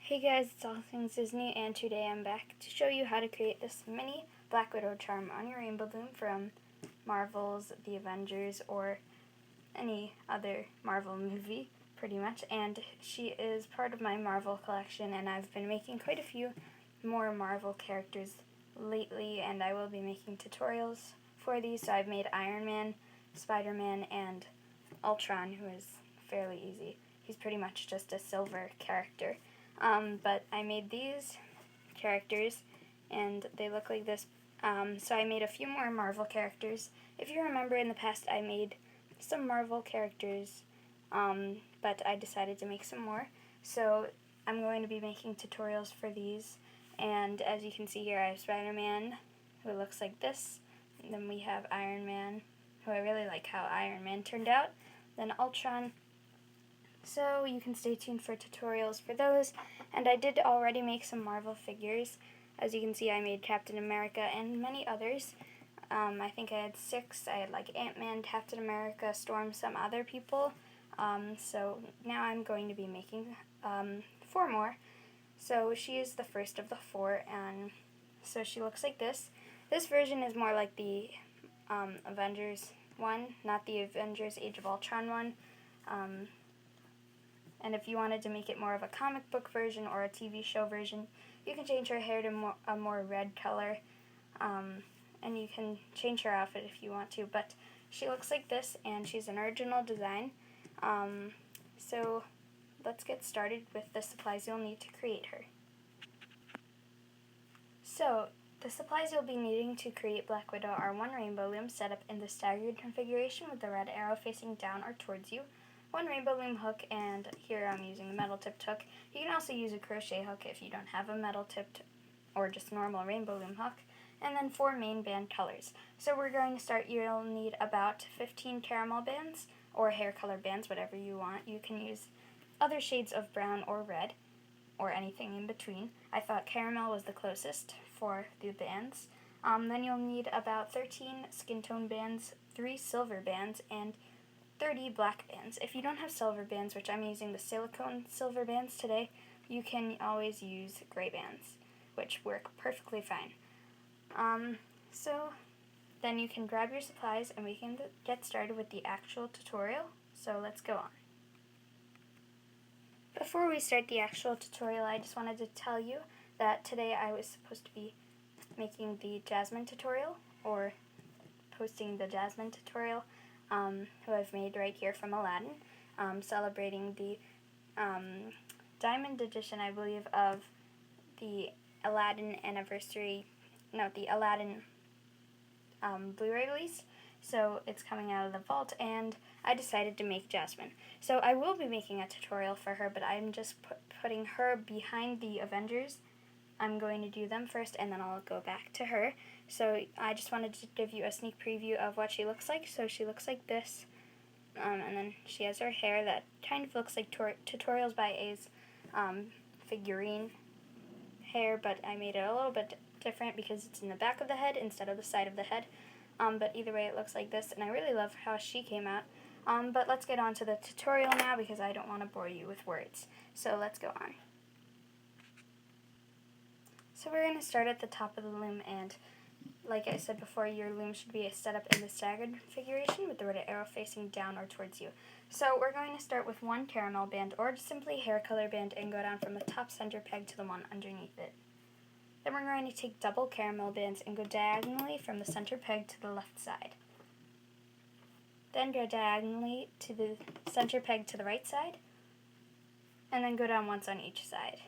Hey guys, it's All Things Disney, and today I'm back to show you how to create this mini Black Widow charm on your rainbow loom from Marvel's The Avengers or any other Marvel movie, pretty much. And she is part of my Marvel collection, and I've been making quite a few more Marvel characters lately, and I will be making tutorials for these. So I've made Iron Man, Spider-Man, and Ultron, who is fairly easy. He's pretty much just a silver character. But I made these characters, and they look like this. So I made a few more Marvel characters. If you remember, in the past I made some Marvel characters, but I decided to make some more. So I'm going to be making tutorials for these, and as you can see here, I have Spider-Man, who looks like this. And then we have Iron Man, who I really like how Iron Man turned out. Then Ultron. So you can stay tuned for tutorials for those. And I did already make some Marvel figures. As you can see, I made Captain America and many others. I think I had 6. I had like Ant-Man, Captain America, Storm, some other people. So now I'm going to be making 4 more. So she is the first of the 4, and so she looks like this. This version is more like the Avengers one, not the Avengers Age of Ultron one. And if you wanted to make it more of a comic book version or a TV show version, you can change her hair to a more red color. And you can change her outfit if you want to. But she looks like this, and she's an original design. So let's get started with the supplies you'll need to create her. So the supplies you'll be needing to create Black Widow are 1 rainbow loom set up in the staggered configuration with the red arrow facing down or towards you, 1 rainbow loom hook, and here I'm using a metal tipped hook. You can also use a crochet hook if you don't have a metal tipped or just normal rainbow loom hook, and then 4 main band colors. So we're going to start. You'll need about 15 caramel bands or hair color bands, whatever you want. You can use other shades of brown or red or anything in between. I thought caramel was the closest for the bands. Then you'll need about 13 skin tone bands, 3 silver bands, and 30 black bands. If you don't have silver bands, which I'm using the silicone silver bands today, you can always use gray bands, which work perfectly fine. So then you can grab your supplies and we can get started with the actual tutorial. So let's go on. Before we start the actual tutorial, I just wanted to tell you that today I was supposed to be making the Jasmine tutorial, or posting the Jasmine tutorial, who I've made right here from Aladdin, celebrating the Diamond Edition, I believe, of the Aladdin the Aladdin Blu-ray release. So it's coming out of the vault, and I decided to make Jasmine. So I will be making a tutorial for her, but I'm just putting her behind the Avengers. I'm going to do them first, and then I'll go back to her. So I just wanted to give you a sneak preview of what she looks like. So she looks like this, and then she has her hair that kind of looks like Tutorials by A's figurine hair, but I made it a little bit different because it's in the back of the head instead of the side of the head. But either way, it looks like this, and I really love how she came out. But let's get on to the tutorial now because I don't want to bore you with words. So let's go on. So we're going to start at the top of the loom, and like I said before, your loom should be set up in the staggered configuration with the red arrow facing down or towards you. So we're going to start with 1 caramel band, or just simply hair color band, and go down from the top center peg to the one underneath it. Then we're going to take double caramel bands and go diagonally from the center peg to the left side. Then go diagonally to the center peg to the right side, and then go down once on each side.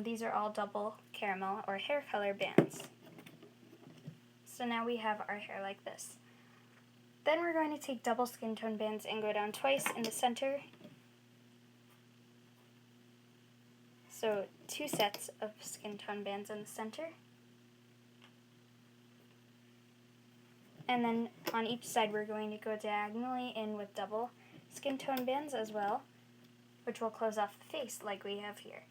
These are all double caramel or hair color bands. So now we have our hair like this. Then we're going to take double skin tone bands and go down twice in the center. So 2 sets of skin tone bands in the center. And then on each side we're going to go diagonally in with double skin tone bands as well, which will close off the face like we have here.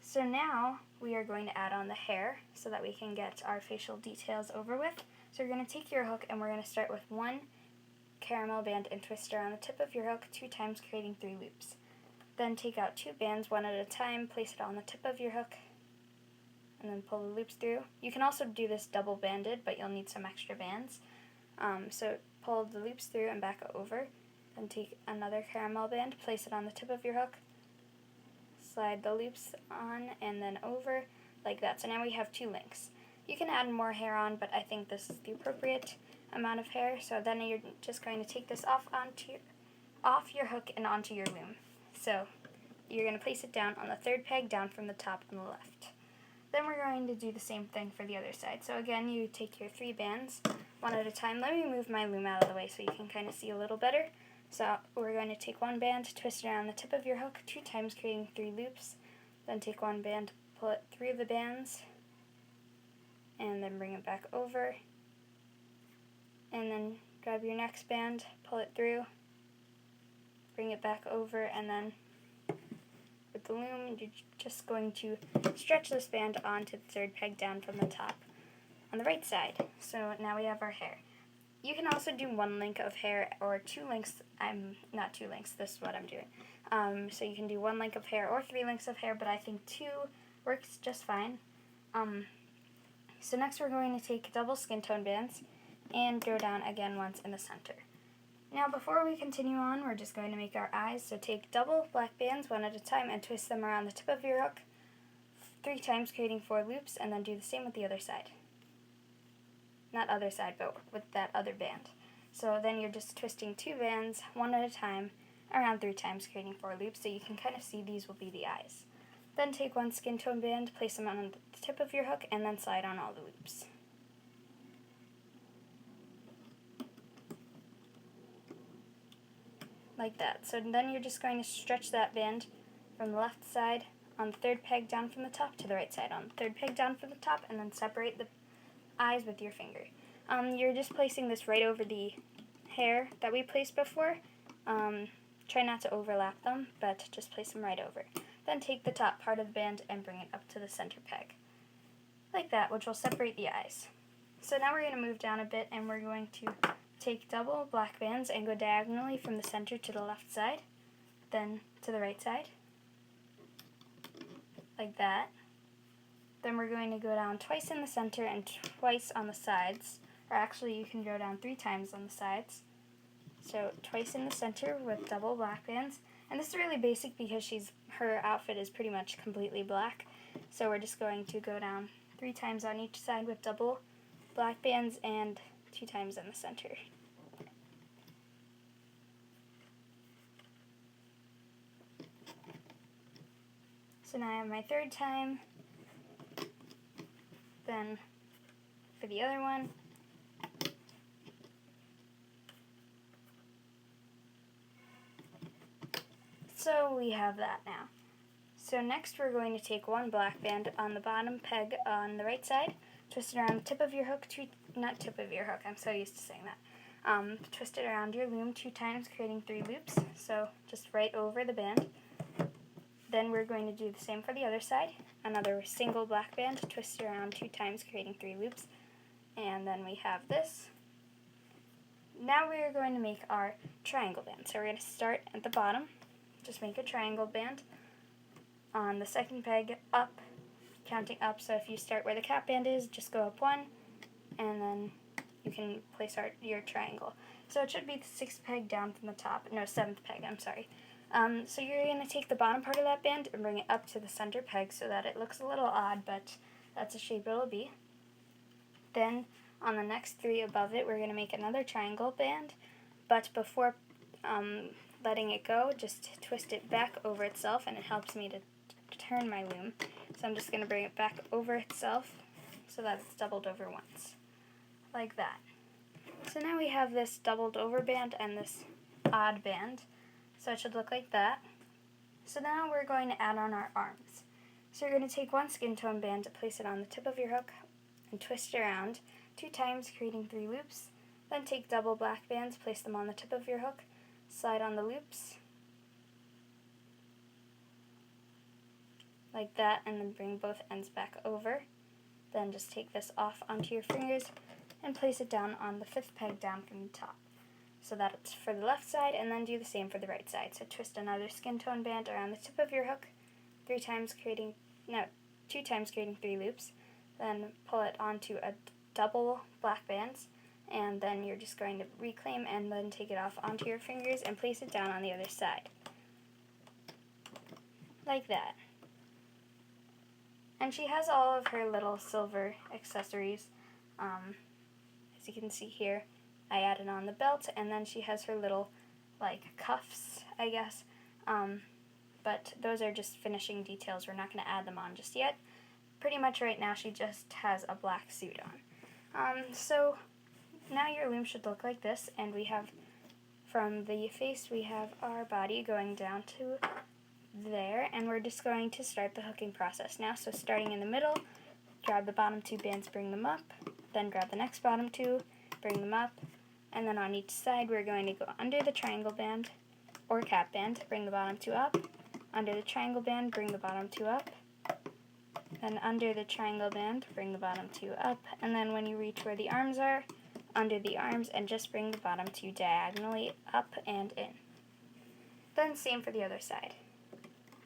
So now we are going to add on the hair so that we can get our facial details over with. So we're going to take your hook and we're going to start with 1 caramel band and twist around the tip of your hook 2 times, creating 3 loops. Then take out 2 bands one at a time, place it on the tip of your hook, and then pull the loops through. You can also do this double banded, but you'll need some extra bands. So pull the loops through and back over. Then take another caramel band, place it on the tip of your hook, slide the loops on and then over, like that. So now we have 2 links. You can add more hair on, but I think this is the appropriate amount of hair. So then you're just going to take this off your hook and onto your loom. So you're going to place it down on the 3rd peg down from the top on the left. Then we're going to do the same thing for the other side. So again, you take your 3 bands one at a time. Let me move my loom out of the way so you can kind of see a little better. So we're going to take 1 band, twist it around the tip of your hook 2 times, creating 3 loops. Then take 1 band, pull it through the bands, and then bring it back over. And then grab your next band, pull it through, bring it back over, and then with the loom, you're just going to stretch this band onto the 3rd peg down from the top on the right side. So now we have our hair. You can also do 1 link of hair or 2 links. Not 2 links, this is what I'm doing. So you can do 1 link of hair or 3 links of hair, but I think 2 works just fine. So next we're going to take double skin tone bands and go down again once in the center. Now before we continue on, we're just going to make our eyes. So take double black bands one at a time and twist them around the tip of your hook 3 times, creating 4 loops, and then do the same with the other side. Not other side, but with that other band. So then you're just twisting 2 bands one at a time around 3 times, creating 4 loops, so you can kind of see these will be the eyes. Then take 1 skin tone band, place them on the tip of your hook, and then slide on all the loops. Like that. So then you're just going to stretch that band from the left side on the 3rd peg down from the top to the right side on the 3rd peg down from the top, and then separate the eyes with your finger. You're just placing this right over the hair that we placed before. Try not to overlap them, but just place them right over. Then take the top part of the band and bring it up to the center peg. Like that, which will separate the eyes. So now we're going to move down a bit, and we're going to take double black bands and go diagonally from the center to the left side, then to the right side, like that. Then we're going to go down twice in the center and twice on the sides, or actually you can go down 3 times on the sides. So twice in the center with double black bands, and this is really basic because her outfit is pretty much completely black, so we're just going to go down 3 times on each side with double black bands and 2 times in the center. So now I have my 3rd time, then for the other one, so we have that now. So next we're going to take 1 black band on the bottom peg on the right side, twist it around the tip of your hook, not tip of your hook, I'm so used to saying that. Twist it around your loom 2 times, creating 3 loops, so just right over the band. Then we're going to do the same for the other side. Another single black band, twist it around 2 times, creating 3 loops, and then we have this. Now we are going to make our triangle band. So we're going to start at the bottom, just make a triangle band on the 2nd peg up, counting up. So if you start where the cap band is, just go up 1, and then you can place your triangle. So it should be the 6th peg down from the top, no, 7th peg, I'm sorry. So you're going to take the bottom part of that band and bring it up to the center peg so that it looks a little odd, but that's the shape it'll be. Then on the next 3 above it, we're going to make another triangle band, but before letting it go, just twist it back over itself, and it helps me to turn my loom. So I'm just going to bring it back over itself so that it's doubled over once, like that. So now we have this doubled over band and this odd band. So it should look like that. So now we're going to add on our arms. So you're going to take 1 skin tone band, place it on the tip of your hook, and twist it around 2 times, creating 3 loops. Then take double black bands, place them on the tip of your hook, slide on the loops, like that, and then bring both ends back over. Then just take this off onto your fingers and place it down on the 5th peg down from the top. So that's for the left side, and then do the same for the right side. So twist another skin tone band around the tip of your hook 2 times creating 3 loops. Then pull it onto a double black bands, and then you're just going to reclaim and then take it off onto your fingers and place it down on the other side. Like that. And she has all of her little silver accessories. As you can see here, I added on the belt, and then she has her little, like, cuffs, I guess. But those are just finishing details. We're not going to add them on just yet. Pretty much right now she just has a black suit on. So now your loom should look like this, and we have, from the face, we have our body going down to there, and we're just going to start the hooking process now. So starting in the middle, grab the bottom 2 bands, bring them up, then grab the next bottom 2, bring them up, and then on each side we're going to go under the triangle band or cap band, bring the bottom 2 up, under the triangle band, bring the bottom 2 up, then under the triangle band, bring the bottom 2 up, and then when you reach where the arms are, under the arms, and just bring the bottom 2 diagonally up and in. Then same for the other side.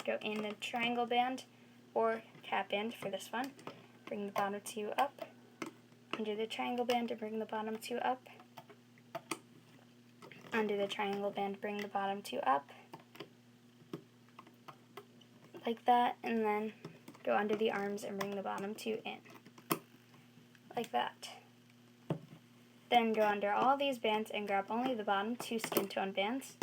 Go in the triangle band or cap band for this one, bring the bottom 2 up, under the triangle band and bring the bottom 2 up, under the triangle band, bring the bottom 2 up, like that, and then go under the arms and bring the bottom 2 in, like that. Then go under all these bands and grab only the bottom 2 skin tone bands,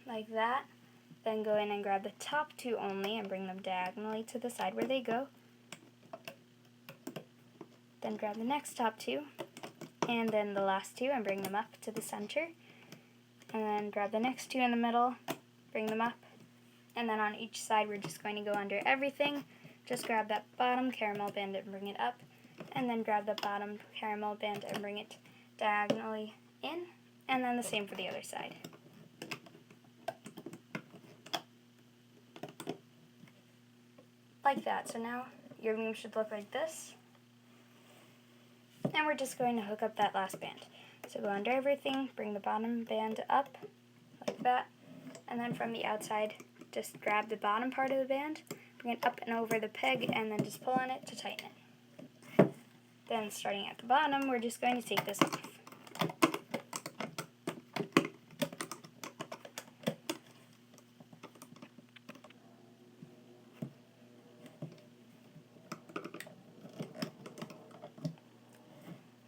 like that. Then go in and grab the top 2 only and bring them diagonally to the side where they go. Then grab the next top 2, and then the last 2 and bring them up to the center. And then grab the next 2 in the middle, bring them up. And then on each side we're just going to go under everything. Just grab that bottom caramel band and bring it up. And then grab the bottom caramel band and bring it diagonally in. And then the same for the other side. Like that. So now your loom should look like this. And we're just going to hook up that last band. So go under everything, bring the bottom band up, like that, and then from the outside, just grab the bottom part of the band, bring it up and over the peg, and then just pull on it to tighten it. Then starting at the bottom, we're just going to take this off.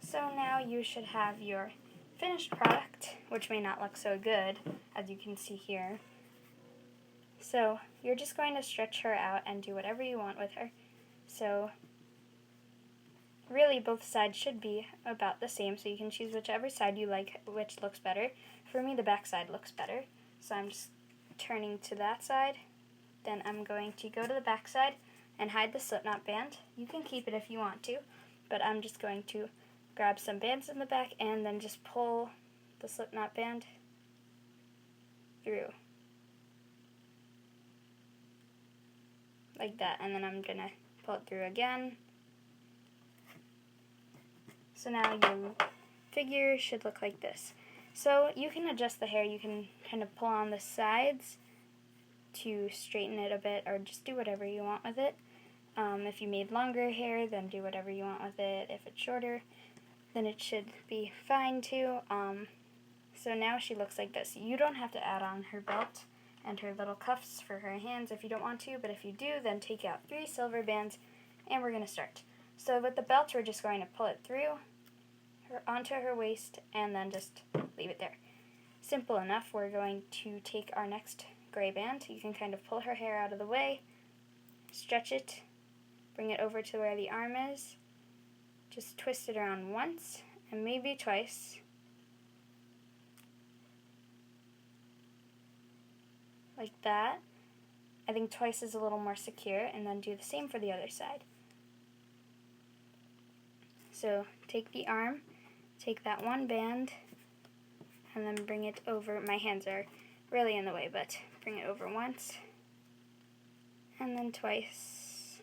So now you should have your finished product, which may not look so good, as you can see here. So you're just going to stretch her out and do whatever you want with her. So really both sides should be about the same, so you can choose whichever side you like, which looks better. For me, the back side looks better, so I'm just turning to that side. Then I'm going to go to the back side and hide the slipknot band. You can keep it if you want to, but I'm just going to grab some bands in the back and then just pull the slipknot band through. Like that, and then I'm going to pull it through again. So now your figure should look like this. So you can adjust the hair, you can kind of pull on the sides to straighten it a bit, or just do whatever you want with it. If you made longer hair, then do whatever you want with it. If it's shorter, then it should be fine too. So now she looks like this. You don't have to add on her belt and her little cuffs for her hands if you don't want to, but if you do, then take out 3 silver bands, and we're going to start. So with the belt, we're just going to pull it through, onto her waist, and then just leave it there. Simple enough. We're going to take our next gray band. You can kind of pull her hair out of the way, stretch it, bring it over to where the arm is, just twist it around once, and maybe twice. Like that. I think twice is a little more secure, and then do the same for the other side. So take the arm, take that one band, and then bring it over. My hands are really in the way, but bring it over once, and then twice.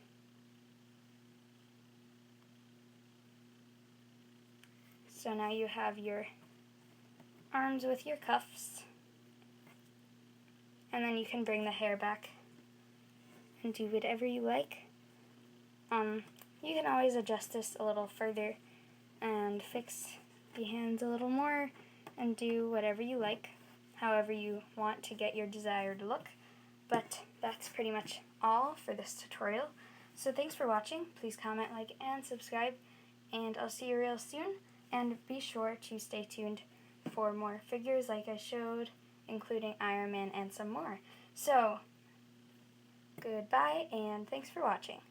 So now you have your arms with your cuffs, and then you can bring the hair back and do whatever you like. You can always adjust this a little further and fix the hands a little more and do whatever you like, however you want to get your desired look. But that's pretty much all for this tutorial. So thanks for watching. Please comment, like, and subscribe, and I'll see you real soon. And be sure to stay tuned for more figures like I showed, including Iron Man and some more. So, goodbye, and thanks for watching.